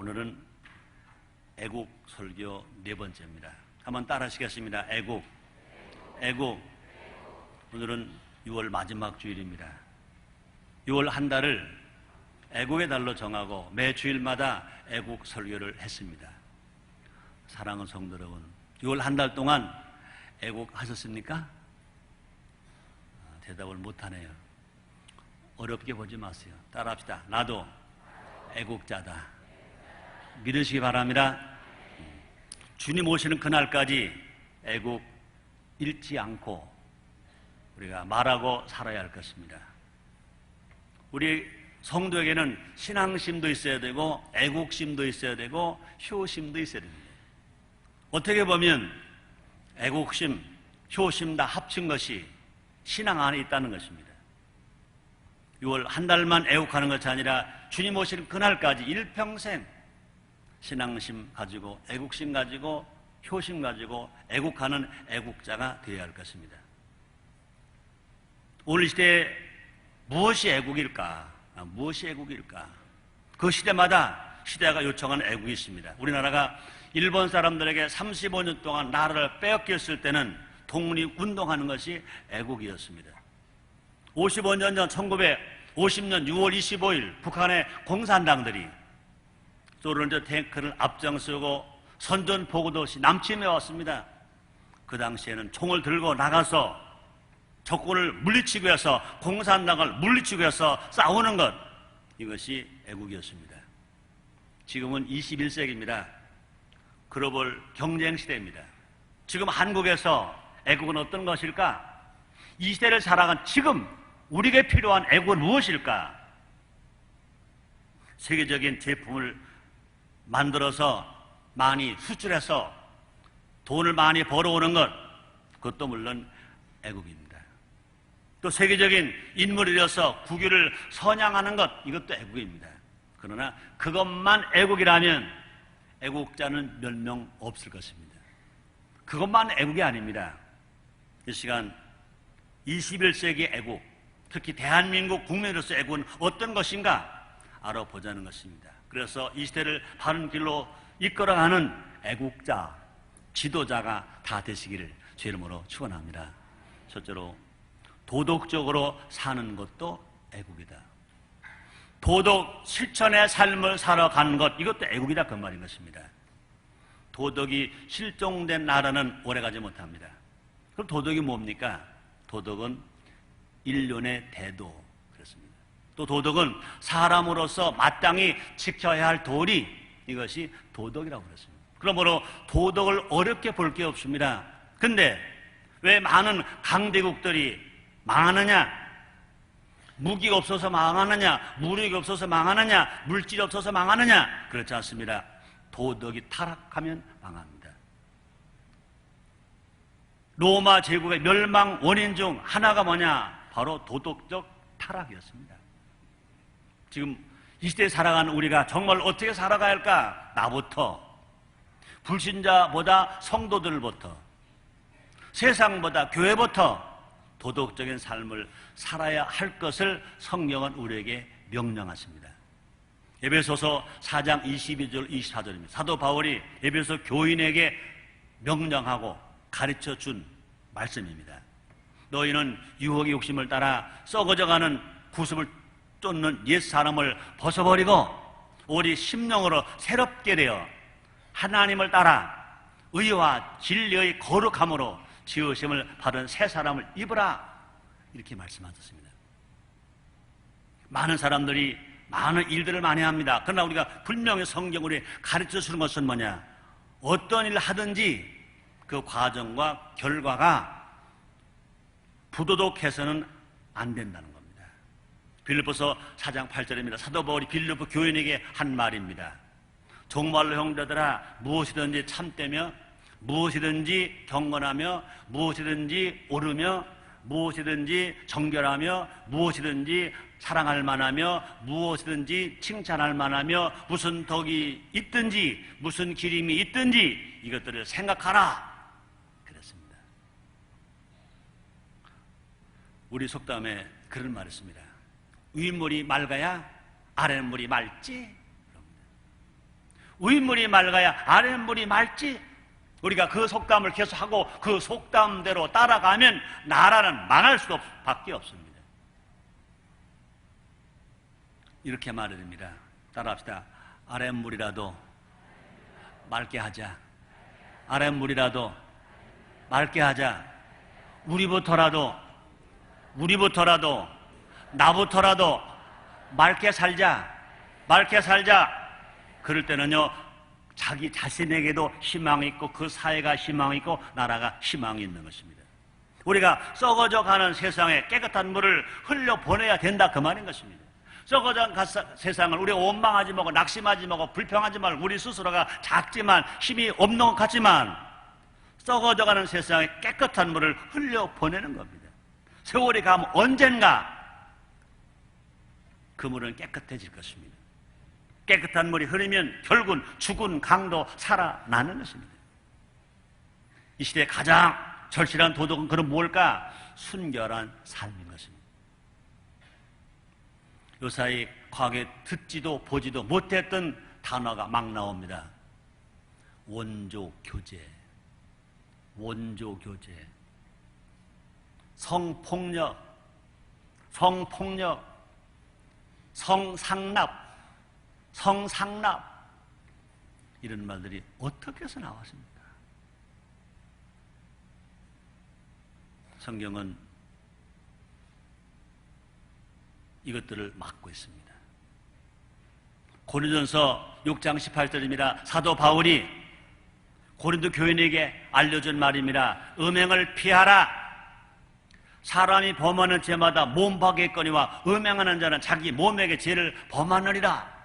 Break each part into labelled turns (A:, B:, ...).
A: 오늘은 애국 설교 네 번째입니다. 한번 따라 하시겠습니다. 애국. 오늘은 6월 마지막 주일입니다. 6월 한 달을 애국의 달로 정하고 매 주일마다 애국 설교를 했습니다. 사랑하는 성도 여러분, 6월 한 달 동안 애국하셨습니까? 대답을 못하네요. 어렵게 보지 마세요. 따라합시다. 나도 애국자다. 믿으시기 바랍니다. 주님 오시는 그날까지 애국 잃지 않고 우리가 말하고 살아야 할 것입니다. 우리 성도에게는 신앙심도 있어야 되고 애국심도 있어야 되고 효심도 있어야 됩니다. 어떻게 보면 애국심, 효심 다 합친 것이 신앙 안에 있다는 것입니다. 6월 한 달만 애국하는 것이 아니라 주님 오시는 그날까지 일평생 신앙심 가지고 애국심 가지고 효심 가지고 애국하는 애국자가 되어야 할 것입니다. 오늘 시대에 무엇이 애국일까? 무엇이 애국일까? 그 시대마다 시대가 요청하는 애국이 있습니다. 우리나라가 일본 사람들에게 35년 동안 나라를 빼앗겼을 때는 독립운동하는 것이 애국이었습니다. 55년 전 1950년 6월 25일 북한의 공산당들이 소련제 탱크를 앞장서고 선전포고도 없이 남침해 왔습니다. 그 당시에는 총을 들고 나가서 적군을 물리치기 위해서 공산당을 물리치기 위해서 싸우는 것, 이것이 애국이었습니다. 지금은 21세기입니다. 글로벌 경쟁 시대입니다. 지금 한국에서 애국은 어떤 것일까? 이 시대를 살아간 지금 우리에게 필요한 애국은 무엇일까? 세계적인 제품을 만들어서 많이 수출해서 돈을 많이 벌어오는 것, 그것도 물론 애국입니다. 또 세계적인 인물이 되어서 국위를 선양하는 것, 이것도 애국입니다. 그러나 그것만 애국이라면 애국자는 몇 명 없을 것입니다. 그것만 애국이 아닙니다. 이 시간 21세기 애국, 특히 대한민국 국민으로서 애국은 어떤 것인가 알아보자는 것입니다. 그래서 이 시대를 바른 길로 이끌어가는 애국자, 지도자가 다 되시기를 주 이름으로 축원합니다. 첫째로 도덕적으로 사는 것도 애국이다. 도덕 실천의 삶을 살아가는 것, 이것도 애국이다, 그 말인 것입니다. 도덕이 실종된 나라는 오래가지 못합니다. 그럼 도덕이 뭡니까? 도덕은 일륜의 대도, 그렇습니다. 또 도덕은 사람으로서 마땅히 지켜야 할 도리, 이것이 도덕이라고 그랬습니다. 그러므로 도덕을 어렵게 볼 게 없습니다. 근데 왜 많은 강대국들이 망하느냐? 무기가 없어서 망하느냐? 무력이 없어서 망하느냐? 물질이 없어서 망하느냐? 그렇지 않습니다. 도덕이 타락하면 망합니다. 로마 제국의 멸망 원인 중 하나가 뭐냐? 바로 도덕적 타락이었습니다. 지금 이 시대에 살아가는 우리가 정말 어떻게 살아가야 할까? 나부터, 불신자보다 성도들부터, 세상보다 교회부터 도덕적인 삶을 살아야 할 것을 성경은 우리에게 명령하십니다. 에베소서 4장 22절 24절입니다. 사도 바울이 에베소 교인에게 명령하고 가르쳐 준 말씀입니다. 너희는 유혹의 욕심을 따라 썩어져가는 구습을 쫓는 옛사람을 벗어버리고 우리 심령으로 새롭게 되어 하나님을 따라 의와 진리의 거룩함으로 지으심을 받은 새 사람을 입으라, 이렇게 말씀하셨습니다. 많은 사람들이 많은 일들을 많이 합니다. 그러나 우리가 분명히 성경으로 가르쳐 주는 것은 뭐냐? 어떤 일을 하든지 그 과정과 결과가 부도덕해서는 안 된다는 겁니다. 빌립보서 4장 8절입니다. 사도 바울이 빌립보 교인에게 한 말입니다. 정말로 형제들아, 무엇이든지 참되며 무엇이든지 경건하며 무엇이든지 옳으며 무엇이든지 정결하며 무엇이든지 사랑할 만하며 무엇이든지 칭찬할 만하며 무슨 덕이 있든지 무슨 기림이 있든지 이것들을 생각하라, 그랬습니다. 우리 속담에 그런 말이 있습니다. 윗물이 맑아야 아랫물이 맑지. 윗물이 맑아야 아랫물이 맑지. 우리가 그 속담을 계속하고 그 속담대로 따라가면 나라는 망할 수밖에 없습니다. 이렇게 말해야 됩니다. 따라합시다. 아랫물이라도 맑게 하자. 아랫물이라도 맑게 하자. 우리부터라도 나부터라도 맑게 살자. 맑게 살자. 그럴 때는요, 자기 자신에게도 희망이 있고 그 사회가 희망이 있고 나라가 희망이 있는 것입니다. 우리가 썩어져 가는 세상에 깨끗한 물을 흘려보내야 된다, 그 말인 것입니다. 썩어져 간 세상을 우리가 원망하지 말고 낙심하지 말고 불평하지 말고 우리 스스로가 작지만 힘이 없는 것 같지만 썩어져 가는 세상에 깨끗한 물을 흘려보내는 겁니다. 세월이 가면 언젠가 그 물은 깨끗해질 것입니다. 깨끗한 물이 흐르면 결국은 죽은 강도 살아나는 것입니다. 이 시대에 가장 절실한 도덕은 그럼 뭘까? 순결한 삶인 것입니다. 요사이 과거에 듣지도 보지도 못했던 단어가 막 나옵니다. 원조교제, 원조교제, 성폭력, 성상납, 이런 말들이 어떻게 해서 나왔습니까? 성경은 이것들을 막고 있습니다. 고린도전서 6장 18절입니다. 사도 바울이 고린도 교인에게 알려준 말입니다. 음행을 피하라. 사람이 범하는 죄마다 몸박겠거니와 음행하는 자는 자기 몸에게 죄를 범하느니라.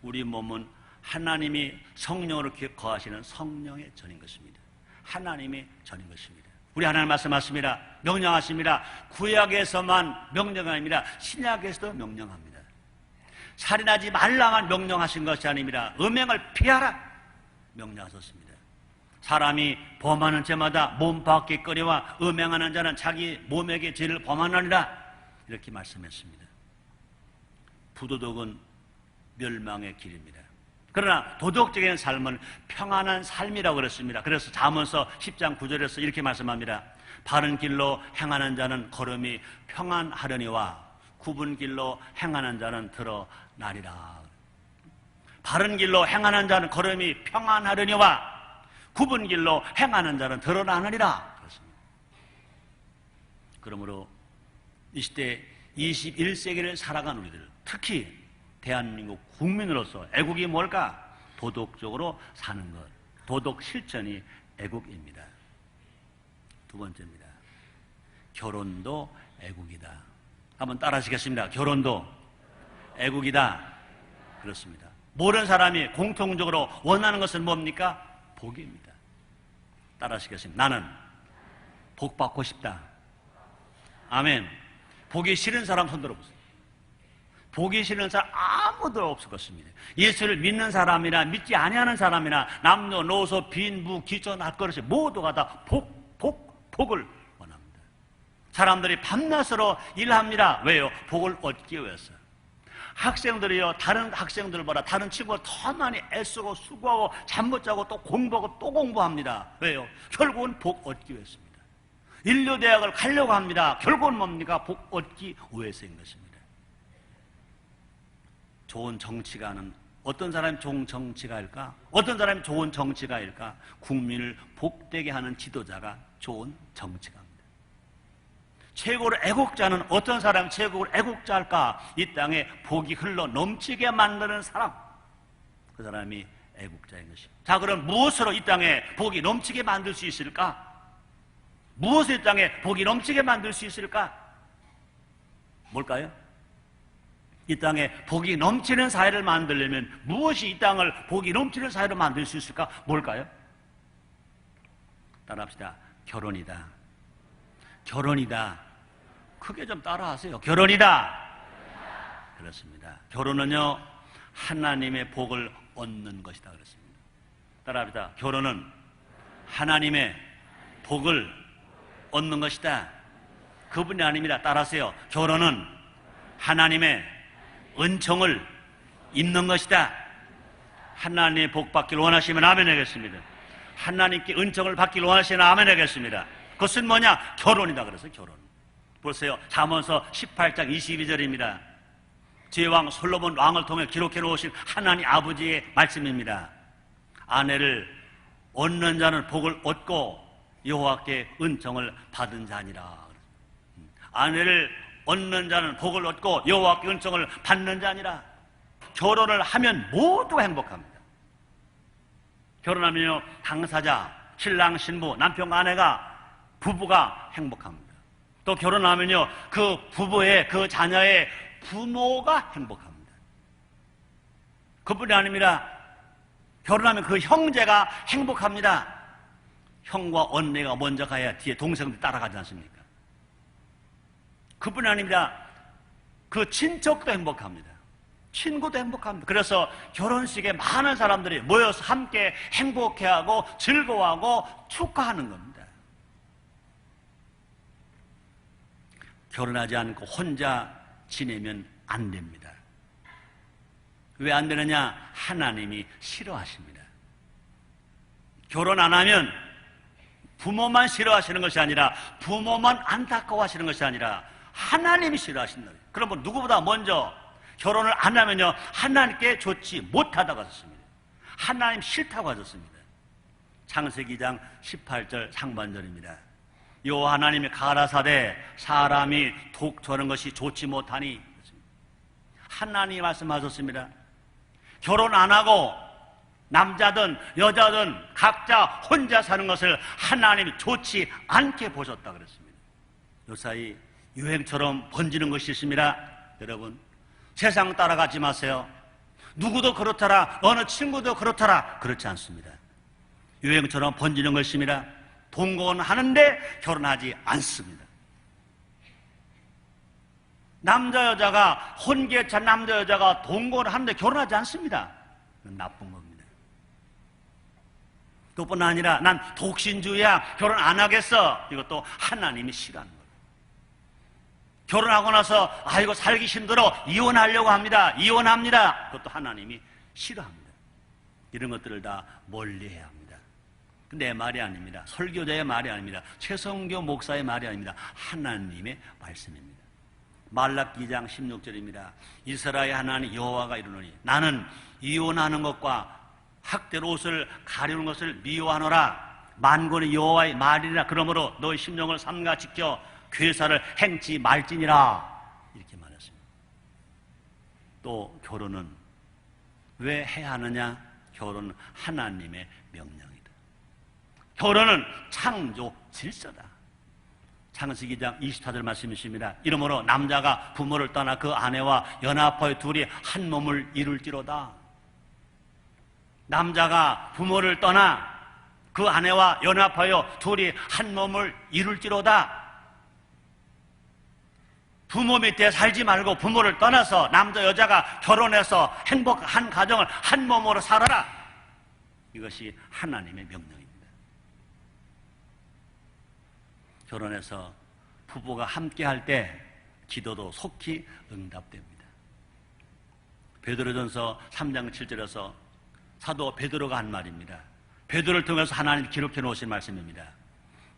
A: 우리 몸은 하나님이 성령으로 거하시는 성령의 전인 것입니다. 하나님의 전인 것입니다. 우리 하나님 말씀하십니다. 명령하십니다. 구약에서만 명령이 아닙니다. 신약에서도 명령합니다. 살인하지 말라만 명령하신 것이 아닙니다. 음행을 피하라 명령하셨습니다. 사람이 범하는 죄마다 몸박기거리와 음행하는 자는 자기 몸에게 죄를 범하느니라 이렇게 말씀했습니다. 부도덕은 멸망의 길입니다. 그러나 도덕적인 삶은 평안한 삶이라고 그랬습니다. 그래서 잠언서 10장 9절에서 이렇게 말씀합니다. 바른 길로 행하는 자는 걸음이 평안하려니와 굽은 길로 행하는 자는 드러나리라. 바른 길로 행하는 자는 걸음이 평안하려니와 굽은 길로 행하는 자는 드러나느니라. 그렇습니다. 그러므로 이 시대 21세기를 살아간 우리들, 특히 대한민국 국민으로서 애국이 뭘까? 도덕적으로 사는 것. 도덕 실천이 애국입니다. 두 번째입니다. 결혼도 애국이다. 한번 따라 하시겠습니다. 결혼도 애국이다. 그렇습니다. 모든 사람이 공통적으로 원하는 것은 뭡니까? 복입니다. 따라 하시겠습니다. 나는 복 받고 싶다. 아멘. 보기 싫은 사람 손 들어보세요. 보기 싫은 사람 아무도 없을 것입니다. 예수를 믿는 사람이나 믿지 아니하는 사람이나 남녀노소 빈부 기초 낯거릇이 모두가 다 복을 원합니다. 사람들이 밤낮으로 일합니다. 왜요? 복을 얻기 위해서. 학생들이요, 다른 학생들보다 다른 친구가 더 많이 애쓰고 수고하고 잠 못 자고 또 공부하고 또 공부합니다. 왜요? 결국은 복 얻기 위해서입니다. 인류대학을 가려고 합니다. 결국은 뭡니까? 복 얻기 위해서인 것입니다. 좋은 정치가는 어떤 사람이 좋은 정치가일까? 어떤 사람이 좋은 정치가일까? 국민을 복되게 하는 지도자가 좋은 정치가입니다. 최고로 애국자는 어떤 사람이 최고로 애국자일까? 이 땅에 복이 흘러 넘치게 만드는 사람, 그 사람이 애국자인 것입니다. 자, 그럼 무엇으로 이 땅에 복이 넘치게 만들 수 있을까? 무엇을 이 땅에 복이 넘치게 만들 수 있을까? 뭘까요? 이 땅에 복이 넘치는 사회를 만들려면 무엇이 이 땅을 복이 넘치는 사회로 만들 수 있을까? 뭘까요? 따라합시다. 결혼이다. 결혼이다. 크게 좀 따라하세요. 결혼이다. 그렇습니다. 결혼은요, 하나님의 복을 얻는 것이다. 그렇습니다. 따라합시다. 결혼은 하나님의 복을 얻는 것이다. 그분이 아닙니다. 따라하세요. 결혼은 하나님의 은총을 입는 것이다. 하나님의 복 받기를 원하시면 아멘 하겠습니다. 하나님께 은총을 받기를 원하시면 아멘 하겠습니다. 그것은 뭐냐? 결혼이다. 그래서 결혼. 보세요. 잠언서 18장 22절입니다. 제왕 솔로몬 왕을 통해 기록해 놓으신 하나님 아버지의 말씀입니다. 아내를 얻는 자는 복을 얻고 여호와께 은총을 받은 자니라. 아내를 얻는 자는 복을 얻고 여호와께 은총을 받는 자니라. 결혼을 하면 모두가 행복합니다. 결혼하면요, 당사자, 신랑, 신부, 남편과 아내가, 부부가 행복합니다. 또 결혼하면요, 그 부부의, 그 자녀의 부모가 행복합니다. 그뿐이 아닙니다. 결혼하면 그 형제가 행복합니다. 형과 언니가 먼저 가야 뒤에 동생들 따라가지 않습니까? 그뿐이 아닙니다. 그 친척도 행복합니다. 친구도 행복합니다. 그래서 결혼식에 많은 사람들이 모여서 함께 행복해하고 즐거워하고 축하하는 겁니다. 결혼하지 않고 혼자 지내면 안 됩니다. 왜 안 되느냐? 하나님이 싫어하십니다. 결혼 안 하면 부모만 싫어하시는 것이 아니라, 부모만 안타까워하시는 것이 아니라 하나님이 싫어하신다. 그러면 누구보다 먼저 결혼을 안 하면요, 하나님께 좋지 못하다고 하셨습니다. 하나님 싫다고 하셨습니다. 창세기 2장 18절 상반절입니다. 요 하나님이 가라사대 사람이 독초하는 것이 좋지 못하니, 하나님이 말씀하셨습니다. 결혼 안 하고 남자든 여자든 각자 혼자 사는 것을 하나님이 좋지 않게 보셨다 그랬습니다. 요사이 유행처럼 번지는 것이 있습니다. 여러분, 세상 따라가지 마세요. 누구도 그렇더라, 어느 친구도 그렇더라, 그렇지 않습니다. 유행처럼 번지는 것입니다. 동거는 하는데 결혼하지 않습니다. 남자 여자가, 혼계찬 남자 여자가 동거를 하는데 결혼하지 않습니다. 그건 나쁜 겁니다. 그뿐 아니라 난 독신주의야, 결혼 안 하겠어, 이것도 하나님이 싫어하는 거예요. 결혼하고 나서 아이고 살기 힘들어, 이혼하려고 합니다. 이혼합니다. 그것도 하나님이 싫어합니다. 이런 것들을 다 멀리해야 합니다. 내 말이 아닙니다. 설교자의 말이 아닙니다. 최성교 목사의 말이 아닙니다. 하나님의 말씀입니다. 말라기 2장 16절입니다. 이스라엘 하나님 여호와가 이르노니 나는 이혼하는 것과 학대로 옷을 가리우는 것을 미워하노라. 만군의 여호와의 말이라. 그러므로 너희 심령을 삼가 지켜 괴사를 행치 말지니라. 이렇게 말했습니다. 또 결혼은 왜 해야 하느냐? 결혼은 하나님의 명령이다. 결혼은 창조 질서다. 창세기 2장 24절 말씀이십니다. 이러므로 남자가 부모를 떠나 그 아내와 연합하여 둘이 한 몸을 이룰지로다. 남자가 부모를 떠나 그 아내와 연합하여 둘이 한 몸을 이룰지로다. 부모 밑에 살지 말고 부모를 떠나서 남자 여자가 결혼해서 행복한 가정을 한 몸으로 살아라. 이것이 하나님의 명령입니다. 결혼해서 부부가 함께 할 때 기도도 속히 응답됩니다. 베드로전서 3장 7절에서 사도 베드로가 한 말입니다. 베드로를 통해서 하나님이 기록해 놓으신 말씀입니다.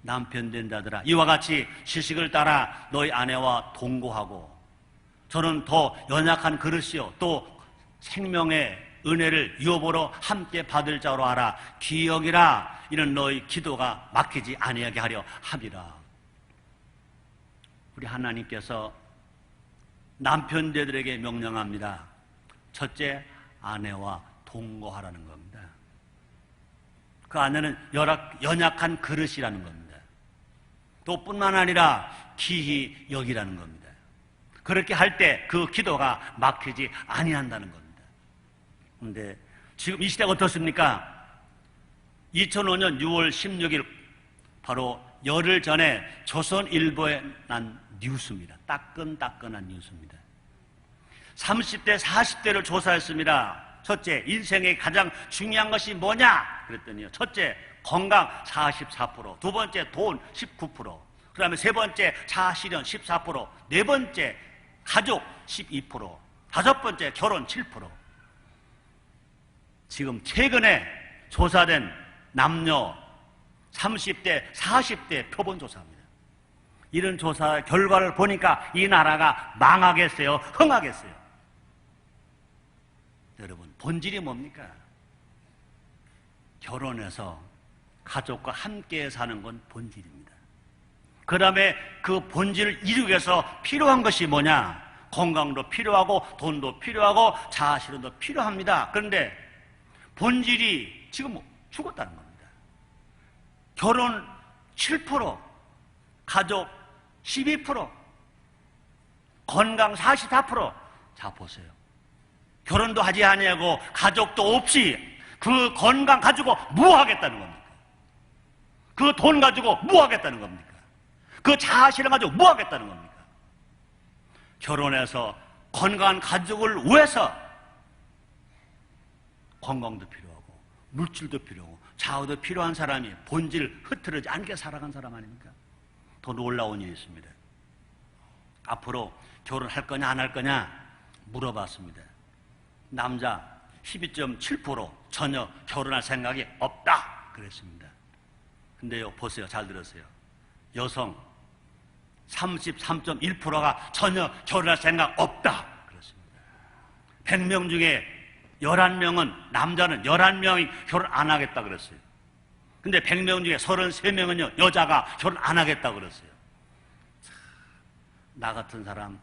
A: 남편 된 자들아, 이와 같이 지식을 따라 너희 아내와 동거하고, 저는 더 연약한 그릇이요 또 생명의 은혜를 유업으로 함께 받을 자로 알아 기억이라. 이는 너희 기도가 막히지 아니하게 하려 함이라. 우리 하나님께서 남편들에게 명령합니다. 첫째, 아내와 동거하라는 겁니다. 그 아내는 연약한 그릇이라는 겁니다. 또 뿐만 아니라 기히 여기라는 겁니다. 그렇게 할 때 그 기도가 막히지 아니한다는 겁니다. 그런데 지금 이 시대가 어떻습니까? 2005년 6월 16일 바로 열흘 전에 조선일보에 난 뉴스입니다. 따끈따끈한 뉴스입니다. 30대 40대를 조사했습니다. 첫째, 인생의 가장 중요한 것이 뭐냐? 그랬더니요, 첫째, 건강 44%, 두 번째, 돈 19%, 그 다음에 세 번째, 자아실현 14%, 네 번째, 가족 12%, 다섯 번째, 결혼 7%. 지금 최근에 조사된 남녀 30대, 40대 표본 조사입니다. 이런 조사 결과를 보니까 이 나라가 망하겠어요? 흥하겠어요? 여러분, 본질이 뭡니까? 결혼해서 가족과 함께 사는 건 본질입니다. 그 다음에 그 본질을 이루기 위해서 필요한 것이 뭐냐? 건강도 필요하고 돈도 필요하고 자아실현도 필요합니다. 그런데 본질이 지금 죽었다는 겁니다. 결혼 7%, 가족 12%, 건강 44%. 자, 보세요. 결혼도 하지 아니하고 가족도 없이 그 건강 가지고 뭐 하겠다는 겁니까? 그 돈 가지고 뭐 하겠다는 겁니까? 그 자아실현 가지고 뭐 하겠다는 겁니까? 결혼해서 건강한 가족을 위해서 건강도 필요하고 물질도 필요하고 자아도 필요한 사람이 본질을 흐트러지지 않게 살아간 사람 아닙니까? 더 놀라운 일이 있습니다. 앞으로 결혼할 거냐 안 할 거냐 물어봤습니다. 남자 12.7% 전혀 결혼할 생각이 없다 그랬습니다. 근데요, 보세요. 잘 들었어요. 여성 33.1%가 전혀 결혼할 생각 없다 그렇습니다. 100명 중에 11명은, 남자는 11명이 결혼 안 하겠다 그랬어요. 근데 100명 중에 33명은요 여자가 결혼 안 하겠다 그랬어요. 나 같은 사람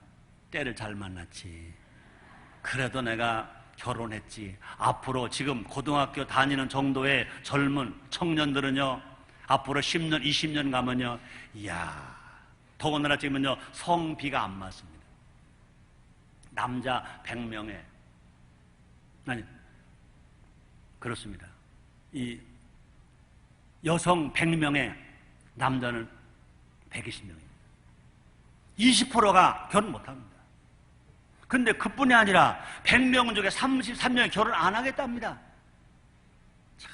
A: 때를 잘 만났지. 그래도 내가 결혼했지. 앞으로 지금 고등학교 다니는 정도의 젊은 청년들은요, 앞으로 10년, 20년 가면요, 이야, 더군다나 지금은요, 성비가 안 맞습니다. 남자 100명에, 아니, 그렇습니다. 이 여성 100명에 남자는 120명입니다. 20%가 결혼 못 합니다. 근데 그뿐이 아니라 100명 중에 33명이 결혼 안 하겠답니다. 참,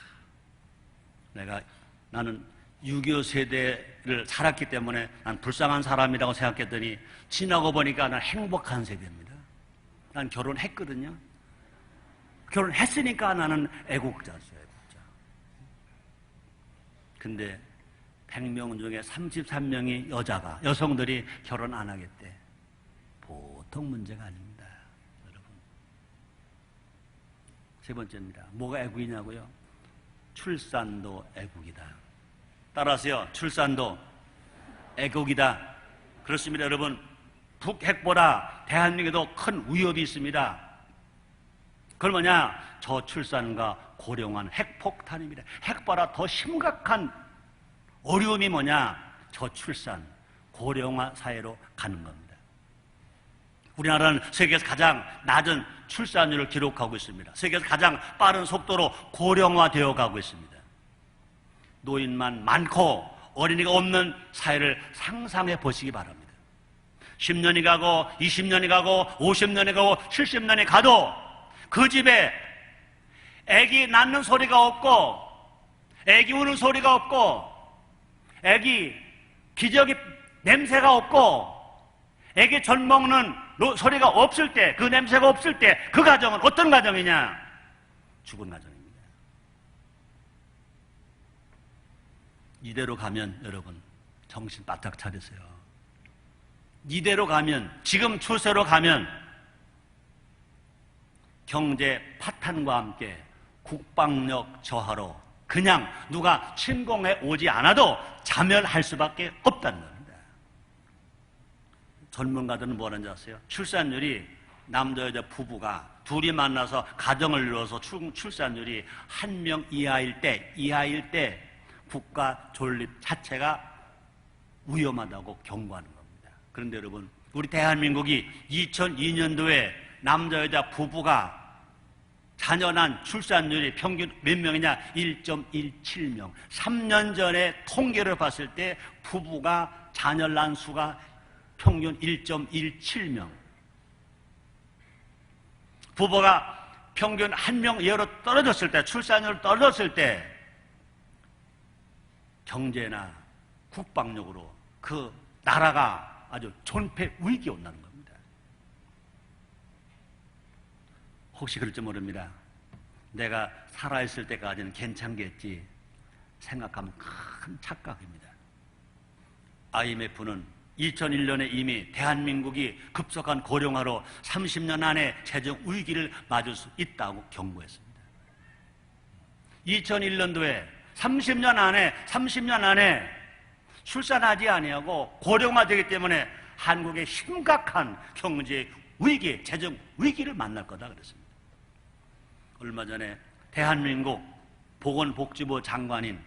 A: 나는 6.25 세대를 살았기 때문에 난 불쌍한 사람이라고 생각했더니 지나고 보니까 난 행복한 세대입니다. 난 결혼했거든요. 결혼했으니까 나는 애국자였어요, 애국자. 근데 100명 중에 33명이 여성들이 결혼 안 하겠대. 보통 문제가 아닙니다, 여러분. 세 번째입니다. 뭐가 애국이냐고요? 출산도 애국이다. 따라서요, 출산도 애국이다. 그렇습니다, 여러분. 북핵보다 대한민국에도 큰 위협이 있습니다. 그건 뭐냐? 저출산과 고령화는 핵폭탄입니다. 핵보다 더 심각한 어려움이 뭐냐? 저출산, 고령화 사회로 가는 겁니다. 우리나라는 세계에서 가장 낮은 출산율을 기록하고 있습니다. 세계에서 가장 빠른 속도로 고령화되어 가고 있습니다. 노인만 많고 어린이가 없는 사회를 상상해 보시기 바랍니다. 10년이 가고 20년이 가고 50년이 가고 70년이 가도 그 집에 아기 낳는 소리가 없고 아기 우는 소리가 없고 아기 기저귀 냄새가 없고 아기 젖 먹는 소리가 없을 때, 그 냄새가 없을 때 그 가정은 어떤 가정이냐? 죽은 가정입니다. 이대로 가면 여러분 정신 바짝 차리세요. 이대로 가면, 지금 추세로 가면 경제 파탄과 함께 국방력 저하로 그냥 누가 침공해 오지 않아도 자멸할 수밖에 없다는 겁니다. 전문가들은 뭐라는지 아세요? 출산율이 남자 여자 부부가 둘이 만나서 가정을 이루어서 출산율이 1명 이하일 때 국가 존립 자체가 위험하다고 경고하는 겁니다. 그런데 여러분, 우리 대한민국이 2002년도에 남자 여자 부부가 자녀 난 출산율이 평균 몇 명이냐? 1.17명. 3년 전에 통계를 봤을 때 부부가 자녀 난 수가 평균 1.17명. 부부가 평균 1명 이하로 떨어졌을 때, 출산율 떨어졌을 때 경제나 국방력으로 그 나라가 아주 존폐 위기에 온다는 겁니다. 혹시 그럴지 모릅니다. 내가 살아있을 때까지는 괜찮겠지 생각하면 큰 착각입니다. IMF는 2001년에 이미 대한민국이 급속한 고령화로 30년 안에 재정 위기를 맞을 수 있다고 경고했습니다. 2001년도에 30년 안에 출산하지 아니하고 고령화되기 때문에 한국의 심각한 경제 위기, 재정 위기를 만날 거다 그랬습니다. 얼마 전에 대한민국 보건복지부 장관인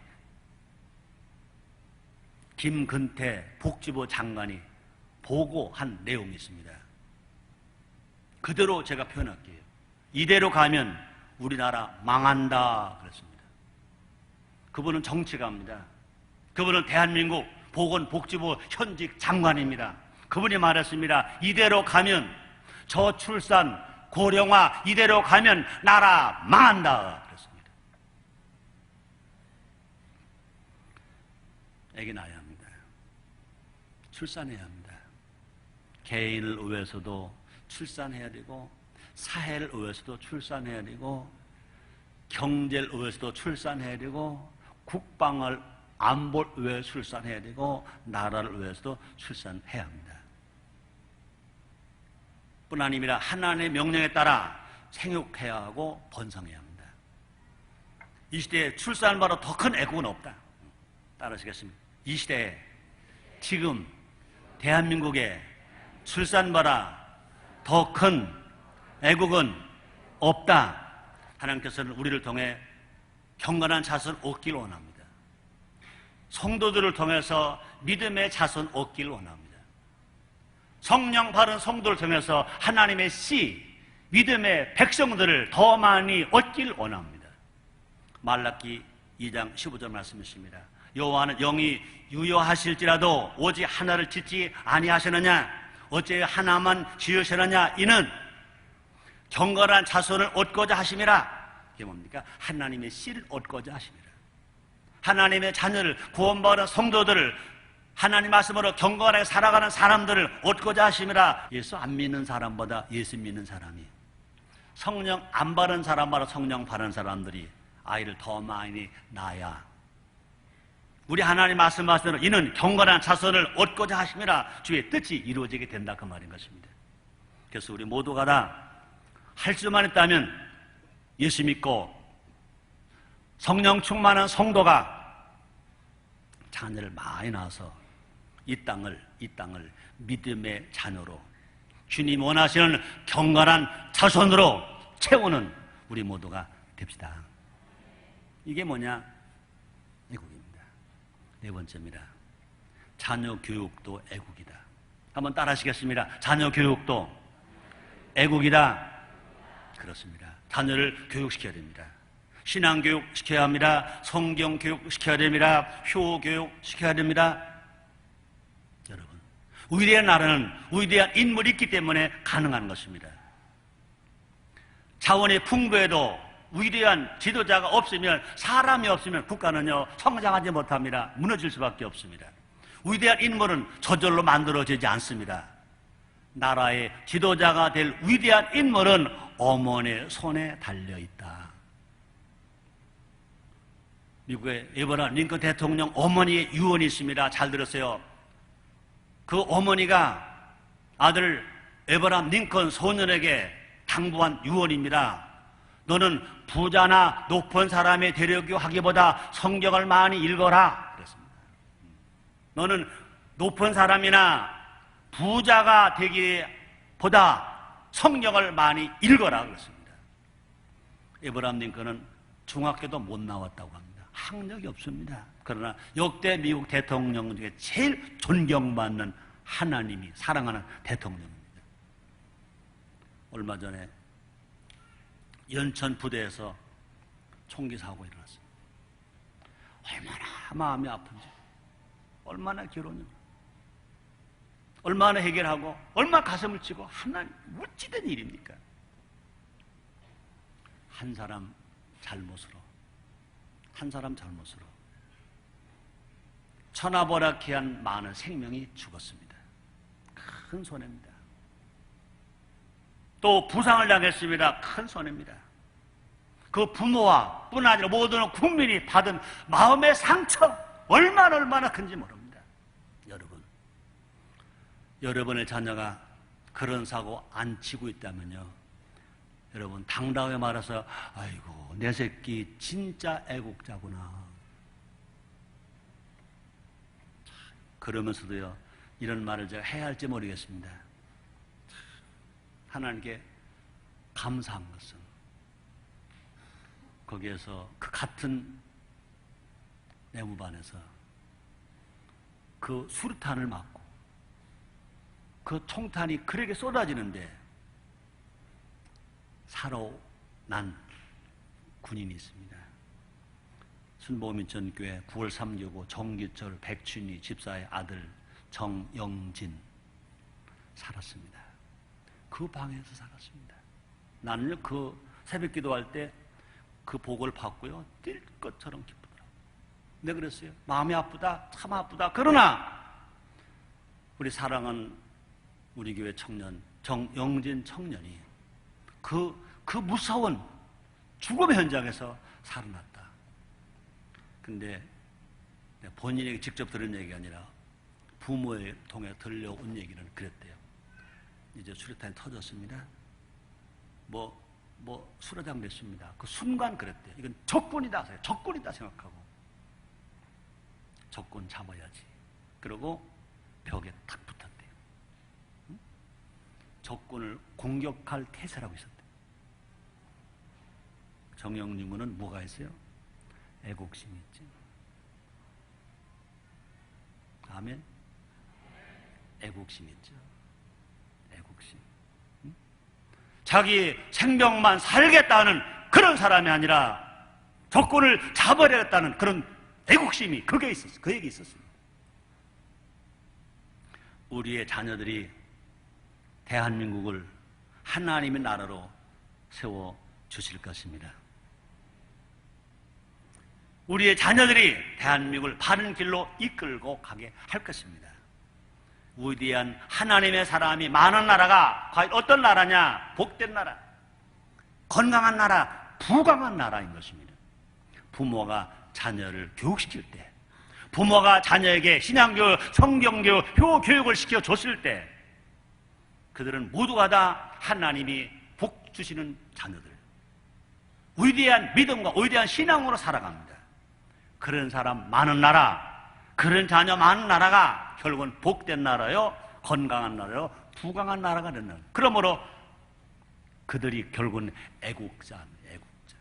A: 김근태 복지부 장관이 보고한 내용이 있습니다. 그대로 제가 표현할게요. 이대로 가면 우리나라 망한다 그랬습니다. 그분은 정치가입니다. 그분은 대한민국 보건복지부 현직 장관입니다. 그분이 말했습니다. 이대로 가면 저출산, 고령화 이대로 가면 나라 망한다 그랬습니다. 애기 낳아야 합니다. 출산해야 합니다. 개인을 위해서도 출산해야 되고 사회를 위해서도 출산해야 되고 경제를 위해서도 출산해야 되고 국방을 안보를 위해 출산해야 되고 나라를 위해서도 출산해야 합니다. 뿐 아니라 하나님의 명령에 따라 생육해야 하고 번성해야 합니다. 이 시대에 출산보다 더 큰 애국은 없다. 따르시겠습니다. 이 시대에 지금 대한민국에 출산보다 더 큰 애국은 없다. 하나님께서는 우리를 통해 경건한 자손 얻기를 원합니다. 성도들을 통해서 믿음의 자손 얻기를 원합니다. 성령 바른 성도를 통해서 하나님의 씨, 믿음의 백성들을 더 많이 얻기를 원합니다. 말라기 2장 15절 말씀이십니다. 여호와는 영이 유효하실지라도 오직 하나를 짓지 아니하시느냐? 어째 하나만 지으시느냐? 이는 경건한 자손을 얻고자 하심이라. 이게 뭡니까? 하나님의 씨를 얻고자 하심이라. 하나님의 자녀를 구원받은 성도들을 하나님 말씀으로 경건하게 살아가는 사람들을 얻고자 하심이라. 예수 안 믿는 사람보다 예수 믿는 사람이, 성령 안 바른 사람보다 성령 바른 사람들이 아이를 더 많이 낳아야 우리 하나님 말씀하시는 이는 경건한 자손을 얻고자 하심이라 주의 뜻이 이루어지게 된다 그 말인 것입니다. 그래서 우리 모두가 다 할 수만 있다면 예수 믿고 성령 충만한 성도가 자녀를 많이 낳아서 이 땅을 믿음의 자녀로 주님 원하시는 경건한 자손으로 채우는 우리 모두가 됩시다. 이게 뭐냐? 애국입니다. 네 번째입니다. 자녀 교육도 애국이다. 한번 따라 하시겠습니다. 자녀 교육도 애국이다. 그렇습니다. 자녀를 교육시켜야 됩니다. 신앙교육 시켜야 합니다. 성경교육 시켜야 됩니다. 효교육 시켜야 됩니다. 여러분, 위대한 나라는 위대한 인물이 있기 때문에 가능한 것입니다. 자원이 풍부해도 위대한 지도자가 없으면, 사람이 없으면 국가는요 성장하지 못합니다. 무너질 수밖에 없습니다. 위대한 인물은 저절로 만들어지지 않습니다. 나라의 지도자가 될 위대한 인물은 어머니의 손에 달려있다. 미국의 에버람 링컨 대통령 어머니의 유언이 있습니다. 잘 들으세요. 그 어머니가 아들 에버람 링컨 소년에게 당부한 유언입니다. 너는 부자나 높은 사람의 대려교하기보다 성경을 많이 읽어라 그랬습니다. 너는 높은 사람이나 부자가 되기보다 성경을 많이 읽어라 그랬습니다. 에버람 링컨은 중학교도 못 나왔다고 합니다. 학력이 없습니다. 그러나 역대 미국 대통령 중에 제일 존경받는 하나님이 사랑하는 대통령입니다. 얼마 전에 연천 부대에서 총기 사고가 일어났습니다. 얼마나 마음이 아픈지, 얼마나 괴로운지, 얼마나 해결하고 얼마나 가슴을 치고 하나님 어찌된 일입니까? 한 사람 잘못으로 천하보락해한 많은 생명이 죽었습니다. 큰 손해입니다. 또 부상을 당했습니다. 큰 손해입니다. 그 부모와 뿐 아니라 모든 국민이 받은 마음의 상처 얼마나 큰지 모릅니다. 여러분의 자녀가 그런 사고 안 치고 있다면요, 여러분 당당하게 말해서 아이고 내 새끼 진짜 애국자구나. 그러면서도요, 이런 말을 제가 해야 할지 모르겠습니다. 하나님께 감사한 것은 거기에서 그 같은 내무반에서 그 수류탄을 맞고 그 총탄이 그에게 쏟아지는데 살아난 군인이 있습니다. 순복음인천교회 9월 3교구 정기철 백춘희 집사의 아들 정영진 살았습니다. 그 방에서 살았습니다. 나는요, 그 새벽 기도할 때 그 복을 받고요, 뛸 것처럼 기쁘더라고요. 내가 그랬어요. 마음이 아프다, 참 아프다. 그러나 우리 사랑하는 우리 교회 청년 정영진 청년이 그 무서운 죽음의 현장에서 살아났다. 근데 본인에게 직접 들은 얘기가 아니라 부모에 통해 들려온 얘기는 그랬대요. 이제 수류탄이 터졌습니다. 수라장 됐습니다. 그 순간 그랬대요. 이건 적군이다. 적군이다 생각하고 적군 잡아야지. 그러고 벽에 탁 붙었대요. 적군을 공격할 태세라고 있었대요. 정영진 군은 뭐가 있어요? 애국심이 있지. 아멘. 애국심이 있죠. 애국심. 자기 생명만 살겠다는 그런 사람이 아니라 적군을 잡아내겠다는 그런 애국심이 그에게 있었습니다. 우리의 자녀들이 대한민국을 하나님의 나라로 세워 주실 것입니다. 우리의 자녀들이 대한민국을 바른 길로 이끌고 가게 할 것입니다. 위대한 하나님의 사람이 많은 나라가 과연 어떤 나라냐? 복된 나라, 건강한 나라, 부강한 나라인 것입니다. 부모가 자녀를 교육시킬 때, 부모가 자녀에게 신앙교육, 성경교육, 효교육을 시켜줬을 때 그들은 모두가 다 하나님이 복 주시는 자녀들, 위대한 믿음과 위대한 신앙으로 살아갑니다. 그런 사람 많은 나라, 그런 자녀 많은 나라가 결국은 복된 나라요, 건강한 나라요, 부강한 나라가 되는. 그러므로 그들이 결국은 애국자입니다. 애국자.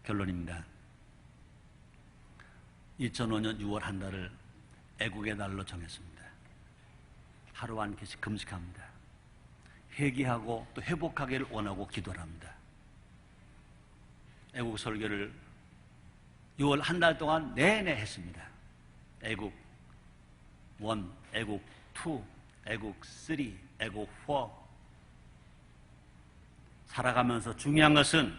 A: 결론입니다. 2005년 6월 한 달을 애국의 달로 정했습니다. 하루 한 개씩 금식합니다. 회개하고 또 회복하기를 원하고 기도를 합니다. 애국 설교를 6월 한 달 동안 내내 했습니다. 애국 1, 애국 2, 애국 3, 애국 4. 살아가면서 중요한 것은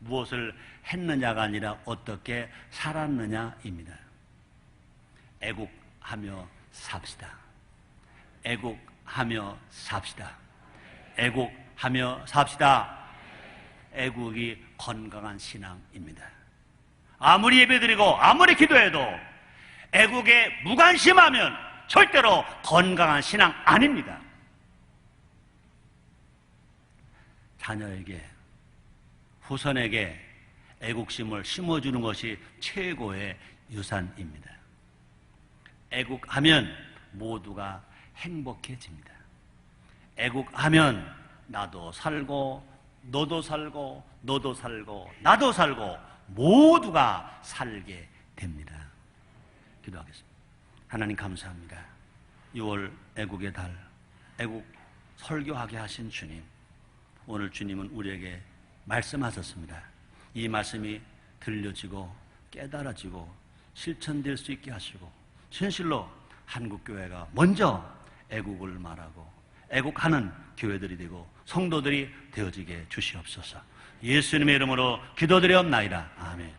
A: 무엇을 했느냐가 아니라 어떻게 살았느냐입니다. 애국하며 삽시다. 애국하며 삽시다. 애국하며 삽시다. 애국이 건강한 신앙입니다. 아무리 예배드리고 아무리 기도해도 애국에 무관심하면 절대로 건강한 신앙 아닙니다. 자녀에게, 후손에게 애국심을 심어주는 것이 최고의 유산입니다. 애국하면 모두가 행복해집니다. 애국하면 나도 살고 너도 살고 너도 살고 나도 살고 모두가 살게 됩니다. 기도하겠습니다. 하나님 감사합니다. 6월 애국의 달, 애국 설교하게 하신 주님, 오늘 주님은 우리에게 말씀하셨습니다. 이 말씀이 들려지고 깨달아지고 실천될 수 있게 하시고 진실로 한국교회가 먼저 애국을 말하고 애국하는 교회들이 되고 성도들이 되어지게 주시옵소서. 예수님의 이름으로 기도드리옵나이다. 아멘.